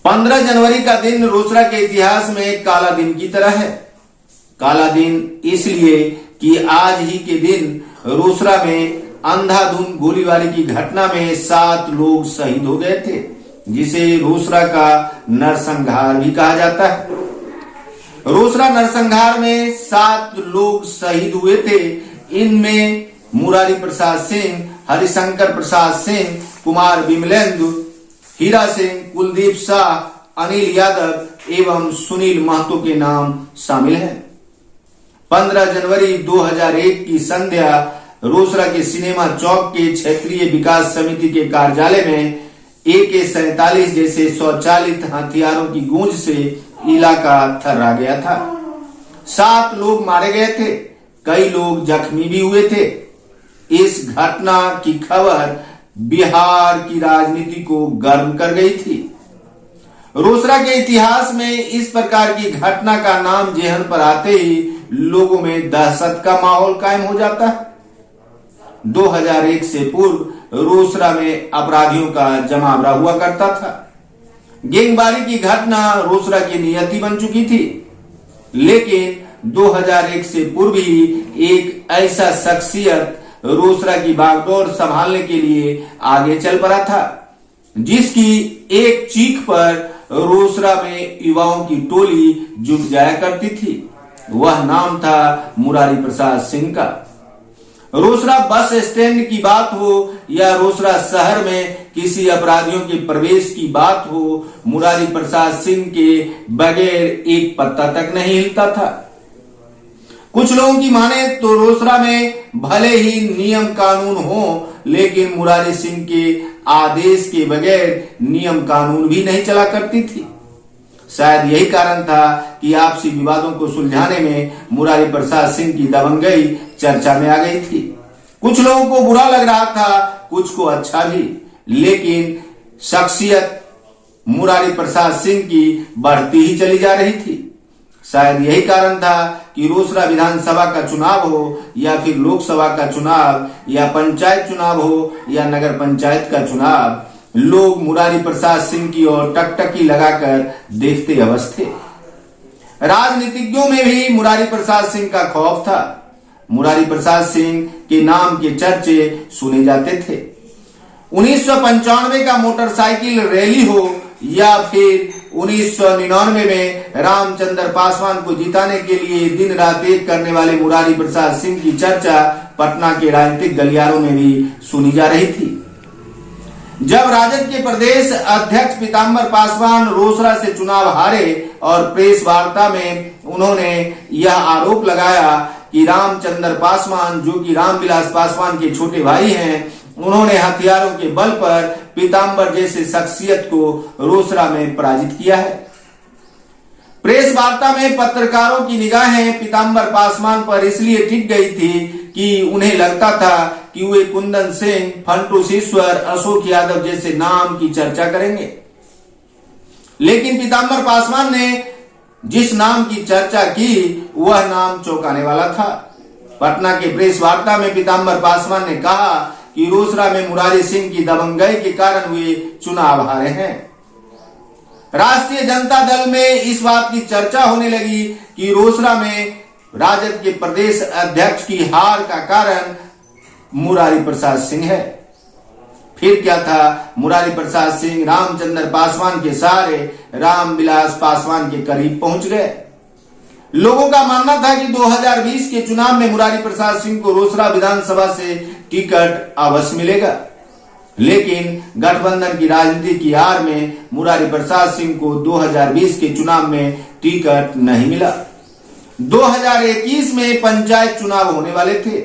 15 जनवरी का दिन रोसड़ा के इतिहास में एक काला दिन की तरह है। काला दिन इसलिए कि आज ही के दिन रोसड़ा में अंधाधुंध गोलीबारी की घटना में 7 लोग शहीद हो गए थे, जिसे रोसड़ा का नरसंहार भी कहा जाता है। रोसड़ा नरसंहार में 7 लोग शहीद हुए थे। इनमें मुरारी प्रसाद सिंह, हरिशंकर प्रसाद सिंह, कुमार विमलेंदु, हीरा सिंह, कुलदीप शाह, अनिल यादव एवं सुनील महतो के नाम शामिल हैं। 15 जनवरी 2001 की संध्या रोसड़ा के सिनेमा चौक के क्षेत्रीय विकास समिति के कार्यालय में AK-47 जैसे स्वचालित हथियारों की गूंज से इलाका थर्रा गया था। 7 लोग मारे गए थे, कई लोग जख्मी भी हुए थे। इस घटना की खबर बिहार की राजनीति को गर्म कर गई थी। रोसड़ा के इतिहास में इस प्रकार की घटना का नाम जेहन पर आते ही लोगों में दहशत का माहौल कायम हो जाता है। 2001 से पूर्व रोसड़ा में अपराधियों का जमावड़ा हुआ करता था। गैंगवारी की घटना रोसड़ा की नियति बन चुकी थी, लेकिन 2001 से पूर्व ही एक ऐसा शख्सियत रोसड़ा की बागडोर संभालने के लिए आगे चल पड़ा था, जिसकी एक चीख पर रोसड़ा में युवाओं की टोली जुट जाया करती थी। वह नाम था मुरारी प्रसाद सिंह का। रोसड़ा बस स्टैंड की बात हो या रोसड़ा शहर में किसी अपराधियों के प्रवेश की बात हो, मुरारी प्रसाद सिंह के बगैर एक पत्ता तक नहीं हिलता था। कुछ लोगों की माने तो रोसड़ा में भले ही नियम कानून हो, लेकिन मुरारी सिंह के आदेश के बगैर नियम कानून भी नहीं चला करती थी। शायद यही कारण था कि आपसी विवादों को सुलझाने में मुरारी प्रसाद सिंह की दबंगई चर्चा में आ गई थी। कुछ लोगों को बुरा लग रहा था, कुछ को अच्छा भी, लेकिन शख्सियत मुरारी प्रसाद सिंह की बढ़ती ही चली जा रही थी। शायद यही कारण था कि रोसड़ा विधानसभा का चुनाव हो या फिर लोकसभा का चुनाव या पंचायत चुनाव हो या नगर पंचायत का चुनाव, लोग मुरारी प्रसाद सिंह की ओर टकटकी लगाकर देखते अवश्य थे। राजनीतिज्ञों में भी मुरारी प्रसाद सिंह का खौफ था। मुरारी प्रसाद सिंह के नाम के चर्चे सुने जाते थे। 1995 का मोटरसाइकिल रैली हो या फिर 1999 में रामचंद्र पासवान को जिताने के लिए दिन रात एक करने वाले मुरारी प्रसाद सिंह की चर्चा पटना के राजनीतिक गलियारों में भी सुनी जा रही थी। जब राजद के प्रदेश अध्यक्ष पीताम्बर पासवान रोसड़ा से चुनाव हारे और प्रेस वार्ता में उन्होंने यह आरोप लगाया कि रामचंद्र पासवान, जो कि रामविलास पासवान के छोटे भाई हैं, उन्होंने हथियारों के बल पर पीताम्बर जैसे शख्सियत को रोसड़ा में पराजित किया है। प्रेस वार्ता में पत्रकारों की निगाहें पीताम्बर पासवान पर इसलिए टिक गई थी कि उन्हें लगता था कि वे कुंदन सिंह, फंटू ईश्वर, अशोक यादव जैसे नाम की चर्चा करेंगे। लेकिन पीताम्बर पासवान ने जिस नाम की चर्चा की वह नाम चौंकाने वाला था। पटना के प्रेस वार्ता में पीताम्बर पासवान ने कहा कि रोसड़ा में मुरारी सिंह की दबंगई के कारण वे चुनाव हारे हैं। राष्ट्रीय जनता दल में इस बात की चर्चा होने लगी कि रोसड़ा में राजद के प्रदेश अध्यक्ष की हार का कारण मुरारी प्रसाद सिंह है। फिर क्या था, मुरारी प्रसाद सिंह रामचंद्र पासवान के सहारे रामविलास पासवान के करीब पहुंच गए। लोगों का मानना था कि 2020 के चुनाव में मुरारी प्रसाद सिंह को रोसड़ा विधानसभा से टिकट अवश्य मिलेगा, लेकिन गठबंधन की राजनीति की आड़ में मुरारी प्रसाद सिंह को 2020 के चुनाव में टिकट नहीं मिला। 2021 में पंचायत चुनाव होने वाले थे,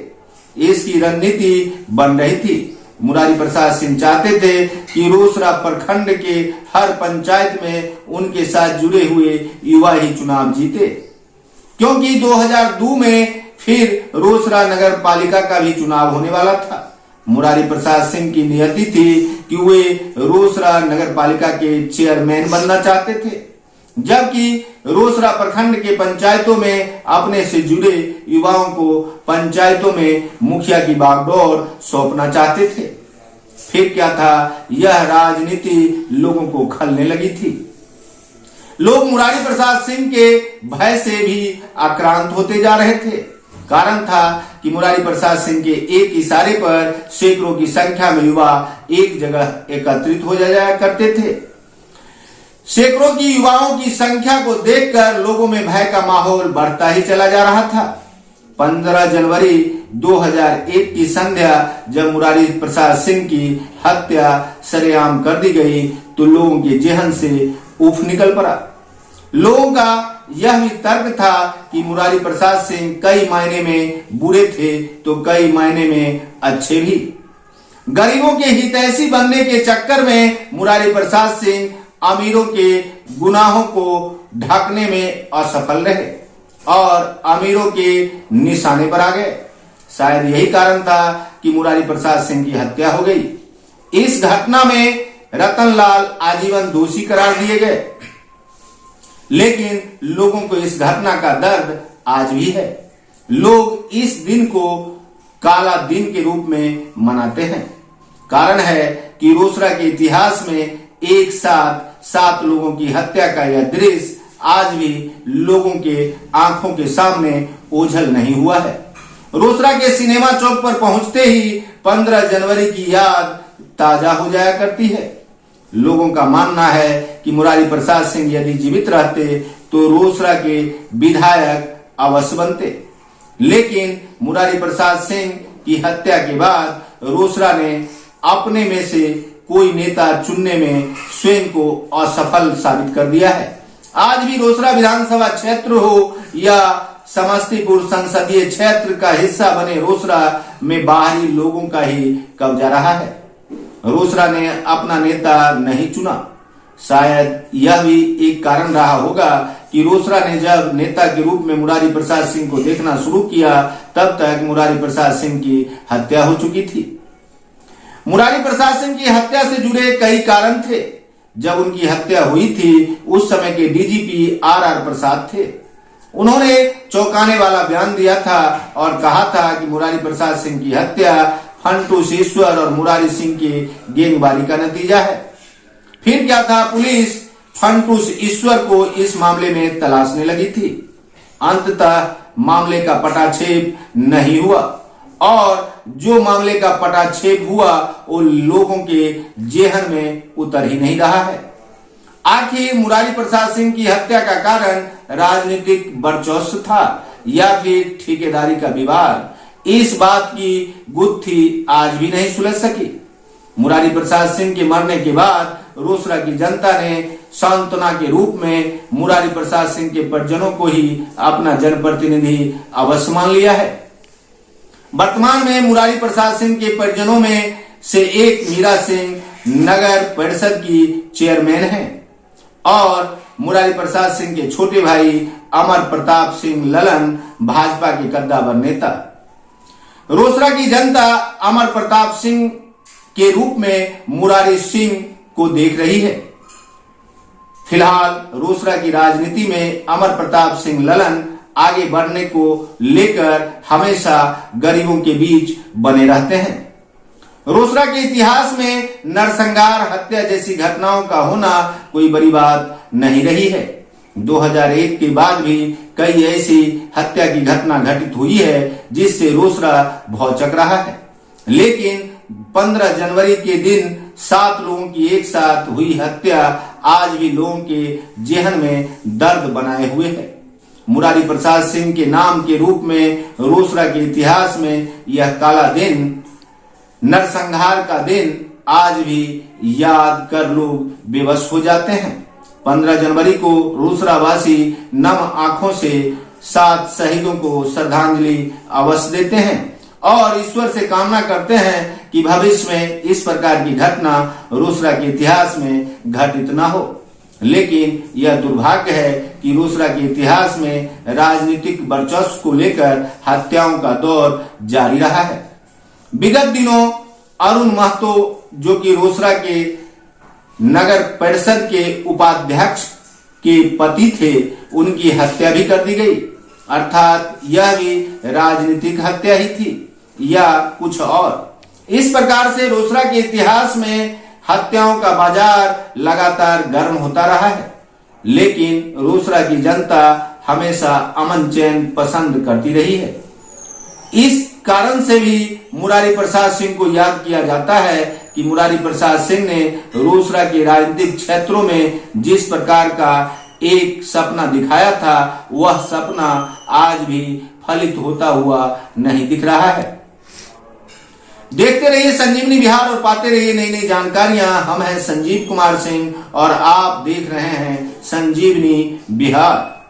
इसकी रणनीति बन रही थी। मुरारी प्रसाद सिंह चाहते थे कि रोसड़ा प्रखंड के हर पंचायत में उनके साथ जुड़े हुए युवा ही चुनाव जीते, क्योंकि 2002 में फिर रोसड़ा नगर पालिका का भी चुनाव होने वाला था। मुरारी प्रसाद सिंह की नियति थी कि वे रोसड़ा नगर पालिका के चेयरमैन बनना चाहते थे, जबकि रोसड़ा प्रखंड के पंचायतों में अपने से जुड़े युवाओं को पंचायतों में मुखिया की बागडोर सौंपना चाहते थे। फिर क्या था, यह राजनीति लोगों को खलने लगी थी। लोग मुरारी प्रसाद सिंह के भय से भी आक्रांत होते जा रहे थे। कारण था कि मुरारी प्रसाद सिंह के एक इशारे पर सैकड़ों की संख्या में युवा एक जगह एकत्रित हो जाया करते थे। सैकड़ों की युवाओं की संख्या को देखकर लोगों में भय का माहौल बढ़ता ही चला जा रहा था। 15 जनवरी 2001 की संध्या जब मुरारी प्रसाद सिंह की हत्या सरेआम कर दी गई तो लोगों के जेहन से उफ निकल पड़ा। लोगों का यह भी तर्क था कि मुरारी प्रसाद सिंह कई मायने में बुरे थे तो कई मायने में अच्छे भी। गरीबों के हितैषी बनने के चक्कर में मुरारी प्रसाद सिंह अमीरों के गुनाहों को ढकने में असफल रहे और अमीरों के निशाने पर आ गए। शायद यही कारण था कि मुरारी प्रसाद सिंह की हत्या हो गई। इस घटना में रतनलाल आजीवन दोषी करार दिए गए, लेकिन लोगों को इस घटना का दर्द आज भी है। लोग इस दिन को काला दिन के रूप में मनाते हैं। कारण है कि रोसड़ा के इतिहास में एक साथ 7 लोगों की हत्या का यह दृश्य आज भी लोगों के आंखों के सामने ओझल नहीं हुआ है। रोसड़ा के सिनेमा चौक पर पहुंचते ही 15 जनवरी की याद ताजा हो जाया करती है। लोगों का मानना है कि मुरारी प्रसाद सिंह यदि जीवित रहते तो रोसड़ा के विधायक अवश्य बनते, लेकिन मुरारी प्रसाद सिंह की हत्या के बाद रोसड़ा ने अपने में से कोई नेता चुनने में स्वयं को असफल साबित कर दिया है। आज भी रोसड़ा विधानसभा क्षेत्र हो या समस्तीपुर संसदीय क्षेत्र का हिस्सा बने रोसड़ा में बाहरी लोगों का ही कब्जा रहा है। रोसड़ा ने अपना नेता नहीं चुना। शायद यह भी एक कारण रहा होगा कि रोसड़ा ने जब नेता के रूप में मुरारी प्रसाद सिंह को देखना शुरू किया तब तक मुरारी प्रसाद सिंह की हत्या हो चुकी थी। मुरारी प्रसाद सिंह की हत्या से जुड़े कई कारण थे। जब उनकी हत्या हुई थी उस समय के डीजीपी आर प्रसाद थे। उन्होंने चौंकाने वाला बयान दिया था और कहा था कि मुरारी प्रसाद सिंह की हत्या फंटूस ईश्वर और मुरारी सिंह की गेंगबाजी का नतीजा है। फिर क्या था, पुलिस फंटूस ईश्वर को इस मामले में तलाशने लगी थी। अंततः मामले का पटाक्षेप नहीं हुआ और जो मामले का पटाक्षेप हुआ वो लोगों के जेहन में उतर ही नहीं रहा है। आखिर मुरारी प्रसाद सिंह की हत्या का कारण राजनीतिक वर्चस्व था या फिर ठेकेदारी का विवाद, इस बात की गुत्थी आज भी नहीं सुलझ सकी। मुरारी प्रसाद सिंह के मरने के बाद रोसड़ा की जनता ने सांत्वना के रूप में मुरारी प्रसाद सिंह के परिजनों को ही अपना जनप्रतिनिधि अवश्य मान लिया है। वर्तमान में मुरारी प्रसाद सिंह के परिजनों में से एक मीरा सिंह नगर परिषद की चेयरमैन है और मुरारी प्रसाद सिंह के छोटे भाई अमर प्रताप सिंह ललन भाजपा के कद्दावर नेता। रोसड़ा की जनता अमर प्रताप सिंह के रूप में मुरारी सिंह को देख रही है। फिलहाल रोसड़ा की राजनीति में अमर प्रताप सिंह ललन आगे बढ़ने को लेकर हमेशा गरीबों के बीच बने रहते हैं। रोसड़ा के इतिहास में नरसंहार हत्या जैसी घटनाओं का होना कोई बड़ी बात नहीं रही है। 2001 के बाद भी कई ऐसी हत्या की घटना घटित हुई है जिससे रोसड़ा भौचक रहा है, लेकिन 15 जनवरी के दिन 7 लोगों की एक साथ हुई हत्या आज भी लोगों के जेहन में दर्द बनाए हुए है। मुरारी प्रसाद सिंह के नाम के रूप में रोसड़ा के इतिहास में यह काला दिन, नरसंहार का दिन आज भी याद कर लोग बेबस हो जाते हैं। 15 जनवरी को रोसड़ा वासी नम आंखों से 7 शहीदों को श्रद्धांजलि अवश्य देते हैं और ईश्वर से कामना करते हैं कि भविष्य में इस प्रकार की घटना रोसड़ा के इतिहास में घटित न हो। लेकिन यह दुर्भाग्य है कि रोसड़ा के इतिहास में राजनीतिक वर्चस्व को लेकर हत्याओं का दौर जारी रहा है। विगत दिनों अरुण महतो जो कि रोसड़ा के नगर परिषद के उपाध्यक्ष के पति थे, उनकी हत्या भी कर दी गई। अर्थात यह भी राजनीतिक हत्या ही थी या कुछ और। इस प्रकार से रोसड़ा के इतिहास में हत्याओं का बाजार लगातार गर्म होता रहा है लेकिन रोसड़ा की जनता हमेशा अमन चैन पसंद करती रही है। इस कारण से भी मुरारी प्रसाद सिंह को याद किया जाता है कि मुरारी प्रसाद सिंह ने रोसड़ा के राजनीतिक क्षेत्रों में जिस प्रकार का एक सपना दिखाया था, वह सपना आज भी फलित होता हुआ नहीं दिख रहा है। देखते रहिए संजीवनी बिहार और पाते रहिए नई नई जानकारियां। हम हैं संजीव कुमार सिंह और आप देख रहे हैं संजीवनी बिहार।